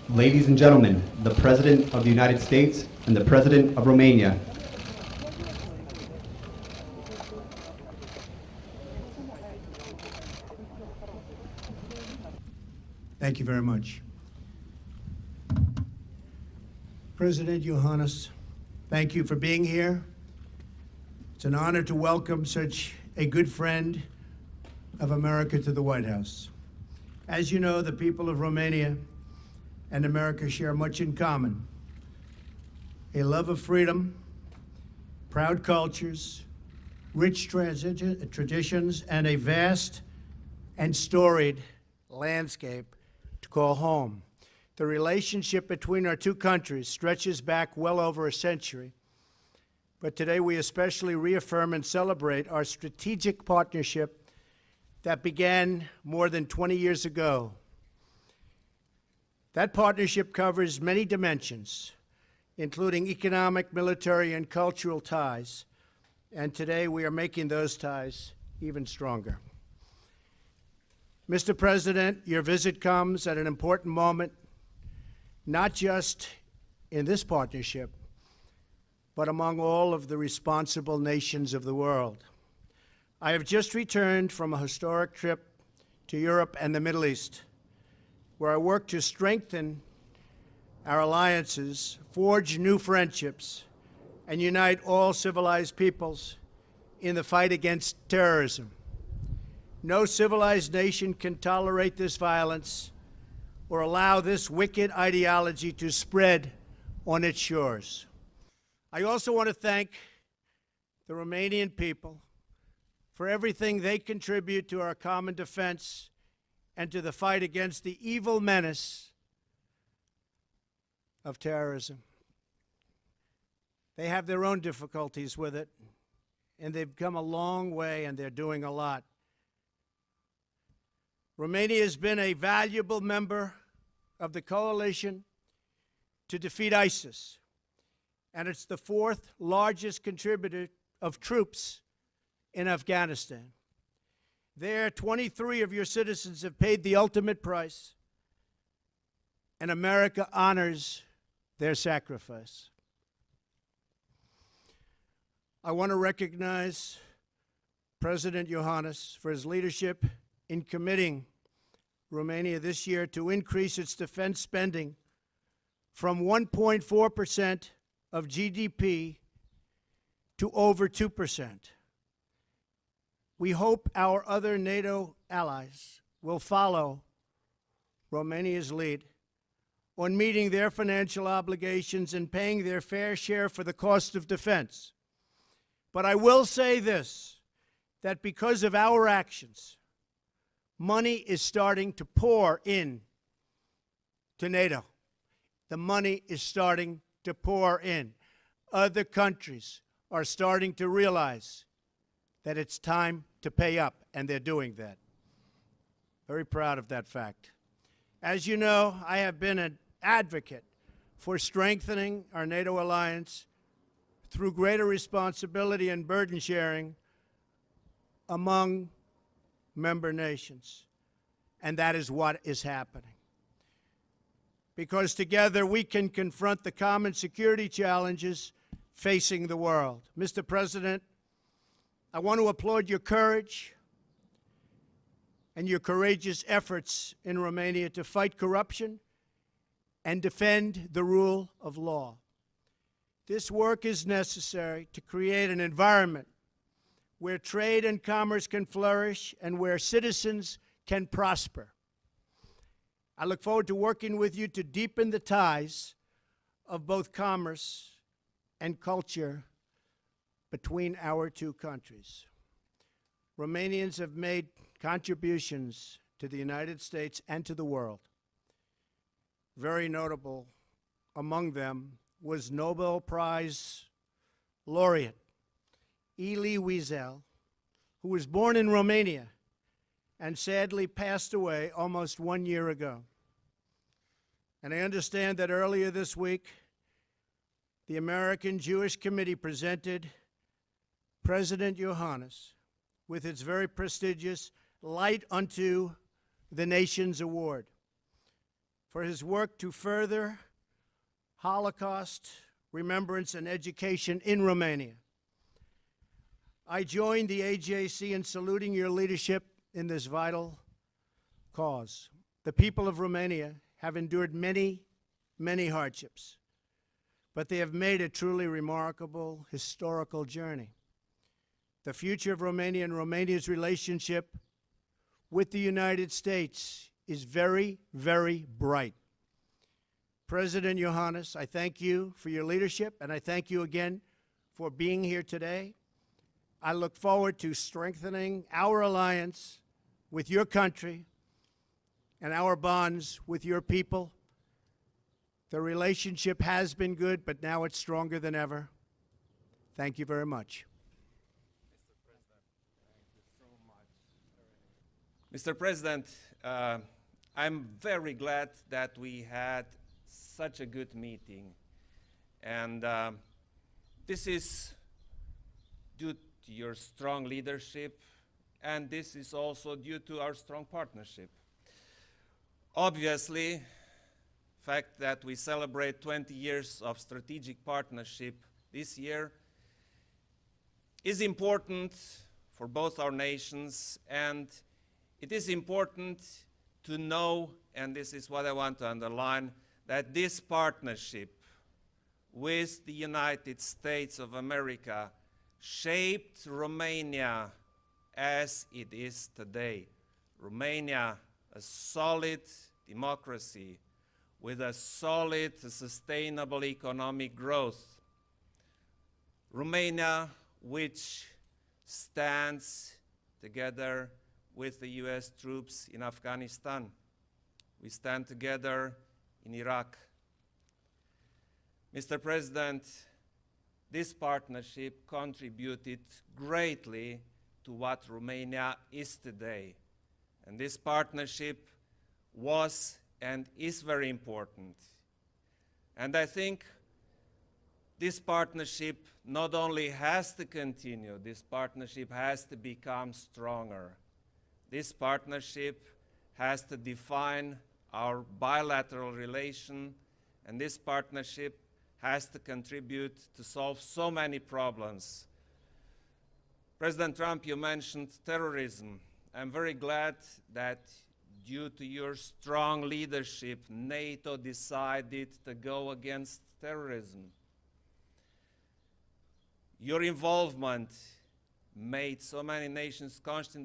Ladies and gentlemen, the President of the United States and the President of Romania. Thank you very much. President Iohannis, thank you for being here. It's an honor to welcome such a good friend of America to the White House. As you know, the people of Romania and America share much in common: a love of freedom, proud cultures, rich traditions, and a vast and storied landscape to call home. The relationship between our two countries stretches back well over a century, but today we especially reaffirm and celebrate our strategic partnership that began more than 20 years ago. That partnership covers many dimensions, including economic, military, and cultural ties, and today we are making those ties even stronger. Mr. President, your visit comes at an important moment, not just in this partnership, but among all of the responsible nations of the world. I have just returned from a historic trip to Europe and the Middle East, where I worked to strengthen our alliances, forge new friendships, and unite all civilized peoples in the fight against terrorism. No civilized nation can tolerate this violence or allow this wicked ideology to spread on its shores. I also want to thank the Romanian people for everything they contribute to our common defense and to the fight against the evil menace of terrorism. They have their own difficulties with it, and they've come a long way, and they're doing a lot. Romania has been a valuable member of the coalition to defeat ISIS, and it's the fourth largest contributor of troops in Afghanistan. There, 23 of your citizens have paid the ultimate price, and America honors their sacrifice. I want to recognize President Iohannis for his leadership in committing Romania this year to increase its defense spending from 1.4% of GDP to over 2%. We hope our other NATO allies will follow Romania's lead on meeting their financial obligations and paying their fair share for the cost of defense. But I will say this, that because of our actions, money is starting to pour in to NATO. The money is starting to pour in. Other countries are starting to realize that it's time to pay up, and they're doing that. Very proud of that fact. As you know, I have been an advocate for strengthening our NATO alliance through greater responsibility and burden sharing among member nations. And that is what is happening. Because together we can confront the common security challenges facing the world. Mr. President, I want to applaud your courage and your courageous efforts in Romania to fight corruption and defend the rule of law. This work is necessary to create an environment where trade and commerce can flourish and where citizens can prosper. I look forward to working with you to deepen the ties of both commerce and culture between our two countries. Romanians have made contributions to the United States and to the world. Very notable among them was Nobel Prize laureate Elie Wiesel, who was born in Romania and sadly passed away almost 1 year ago. And I understand that earlier this week, the American Jewish Committee presented President Iohannis with its very prestigious Light Unto the Nations Award for his work to further Holocaust remembrance and education in Romania. I join the AJC in saluting your leadership in this vital cause. The people of Romania have endured many, many hardships, but they have made a truly remarkable historical journey. The future of Romania and Romania's relationship with the United States is very, very bright. President Iohannis, I thank you for your leadership, and I thank you again for being here today. I look forward to strengthening our alliance with your country and our bonds with your people. The relationship has been good, but now it's stronger than ever. Thank you very much. Mr. President, I'm very glad that we had such a good meeting. And this is due to your strong leadership, and this is also due to our strong partnership. Obviously, the fact that we celebrate 20 years of strategic partnership this year is important for both our nations, and it is important to know, and this is what I want to underline, that this partnership with the United States of America shaped Romania as it is today. Romania, a solid democracy with a solid, sustainable economic growth. Romania, which stands together with the US troops in Afghanistan. We stand together in Iraq. Mr. President, this partnership contributed greatly to what Romania is today. And this partnership was and is very important. And I think this partnership not only has to continue, this partnership has to become stronger. This partnership has to define our bilateral relation, and this partnership has to contribute to solve so many problems. President Trump, you mentioned terrorism. I'm very glad that due to your strong leadership, NATO decided to go against terrorism. Your involvement made so many nations conscious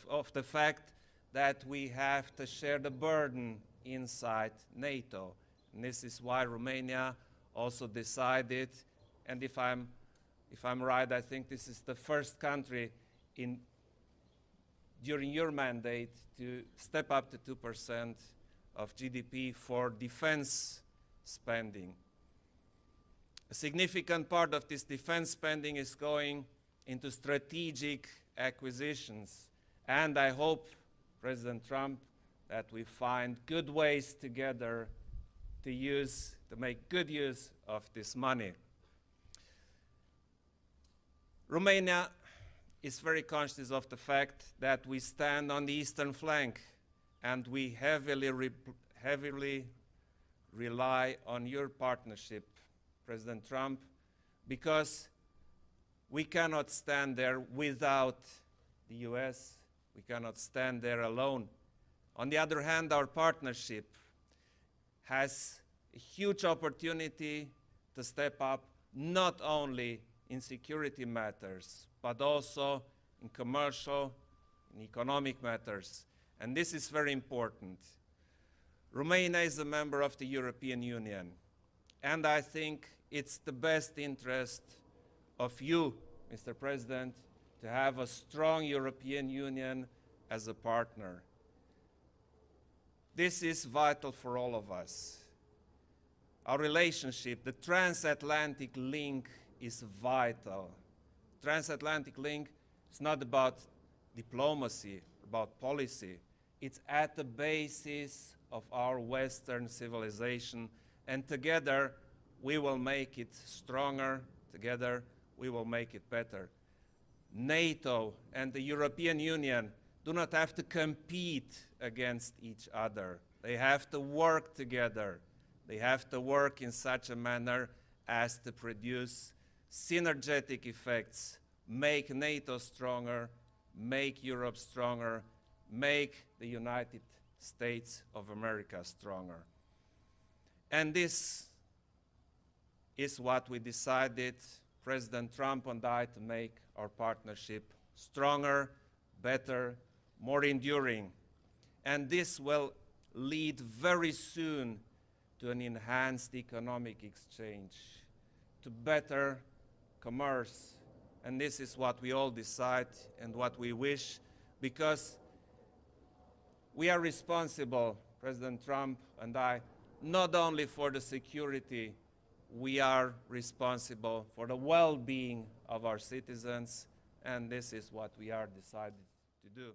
of the fact that we have to share the burden inside NATO. And this is why Romania also decided, and if I'm right, I think this is the first country during your mandate to step up to 2% of GDP for defense spending. A significant part of this defense spending is going into strategic acquisitions. And I hope, President Trump, that we find good ways together to make good use of this money. Romania is very conscious of the fact that we stand on the eastern flank, and we heavily rely on your partnership, President Trump, because we cannot stand there without the US. We cannot stand there alone. On the other hand, our partnership has a huge opportunity to step up not only in security matters, but also in commercial and economic matters. And this is very important. Romania is a member of the European Union, and I think it's the best interest of you, Mr. President, to have a strong European Union as a partner. This is vital for all of us. Our relationship, the transatlantic link, is vital. Transatlantic link is not about diplomacy, about policy. It's at the basis of our Western civilization, and together we will make it stronger. Together we will make it better. NATO and the European Union do not have to compete against each other. They have to work together. They have to work in such a manner as to produce synergetic effects, make NATO stronger, make Europe stronger, make the United States of America stronger. And this is what we decided, President Trump and I, to make our partnership stronger, better, more enduring. And this will lead very soon to an enhanced economic exchange, to better commerce. And this is what we all decide and what we wish, because we are responsible, President Trump and I, not only for the security, we are responsible for the well-being of our citizens, and this is what we are decided to do.